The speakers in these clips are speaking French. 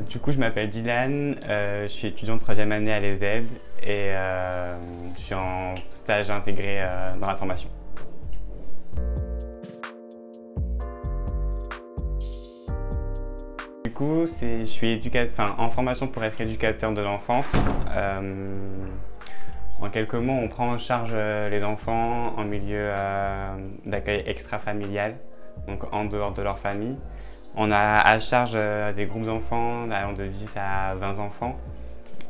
Du coup, je m'appelle Dylan, je suis étudiant de 3e année à l'EZ et je suis en stage intégré dans la formation. Du coup, je suis en formation pour être éducateur de l'enfance. En quelques mots, on prend en charge les enfants en milieu d'accueil extra-familial, donc en dehors de leur famille. On a à charge des groupes d'enfants allant de 10 à 20 enfants,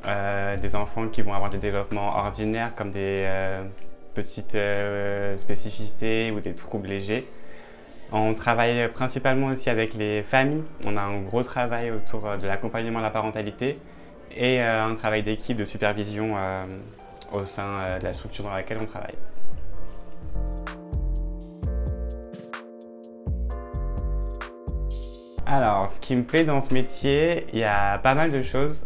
des enfants qui vont avoir des développements ordinaires comme des petites spécificités ou des troubles légers. On travaille principalement aussi avec les familles. On a un gros travail autour de l'accompagnement de la parentalité et un travail d'équipe de supervision au sein de la structure dans laquelle on travaille. Alors, ce qui me plaît dans ce métier, il y a pas mal de choses.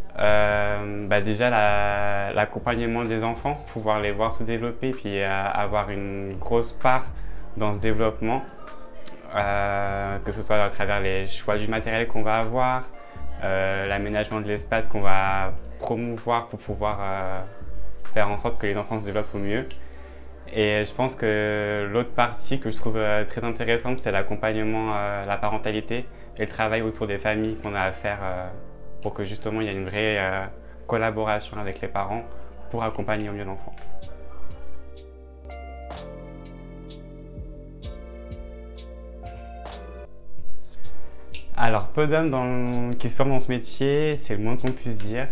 Déjà, l'accompagnement des enfants, pouvoir les voir se développer et puis avoir une grosse part dans ce développement, que ce soit à travers les choix du matériel qu'on va avoir, l'aménagement de l'espace qu'on va promouvoir pour pouvoir faire en sorte que les enfants se développent au mieux. Et je pense que l'autre partie que je trouve très intéressante, c'est l'accompagnement, la parentalité et le travail autour des familles qu'on a à faire pour que justement il y ait une vraie collaboration avec les parents pour accompagner au mieux l'enfant. Alors, peu d'hommes qui se forment dans ce métier, c'est le moins qu'on puisse dire.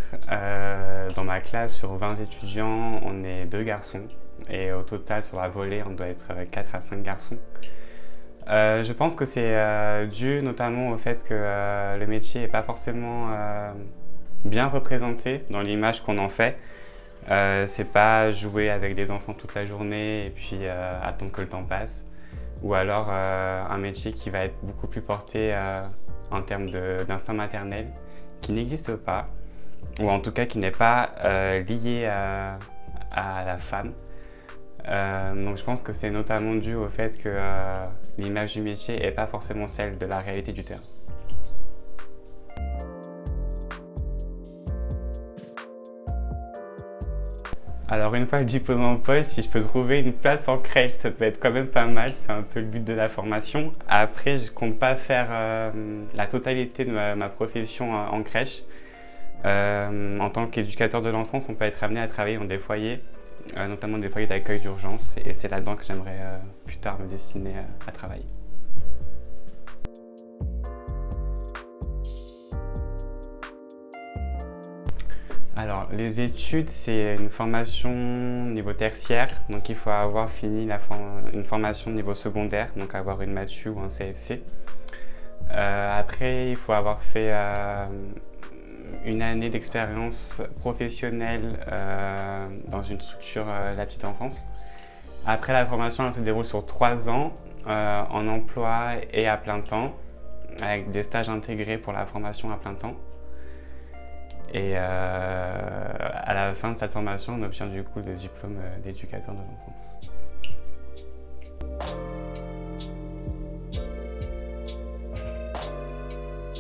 Dans ma classe, sur 20 étudiants, on est 2 garçons. Et au total, sur la volée, on doit être 4 à 5 garçons. Je pense que c'est dû notamment au fait que le métier n'est pas forcément bien représenté dans l'image qu'on en fait. C'est pas jouer avec des enfants toute la journée et puis attendre que le temps passe. Ou alors un métier qui va être beaucoup plus porté en termes d'instinct maternel, qui n'existe pas, ou en tout cas qui n'est pas lié à la femme. Donc je pense que c'est notamment dû au fait que l'image du métier n'est pas forcément celle de la réalité du terrain. Alors une fois le diplôme en poche, si je peux trouver une place en crèche, ça peut être quand même pas mal, c'est un peu le but de la formation. Après, je compte pas faire la totalité de ma profession en crèche. En tant qu'éducateur de l'enfance, on peut être amené à travailler dans des foyers, notamment des foyers d'accueil d'urgence, et c'est là-dedans que j'aimerais plus tard me destiner à travailler. Alors, les études, c'est une formation niveau tertiaire, donc il faut avoir fini une formation niveau secondaire, donc avoir une MATU ou un CFC. Après, il faut avoir fait une année d'expérience professionnelle dans une structure de la petite enfance. Après, la formation elle se déroule sur 3 ans en emploi et à plein temps, avec des stages intégrés pour la formation à plein temps. Et à la fin de cette formation, on obtient du coup le diplôme d'éducateur de l'enfance.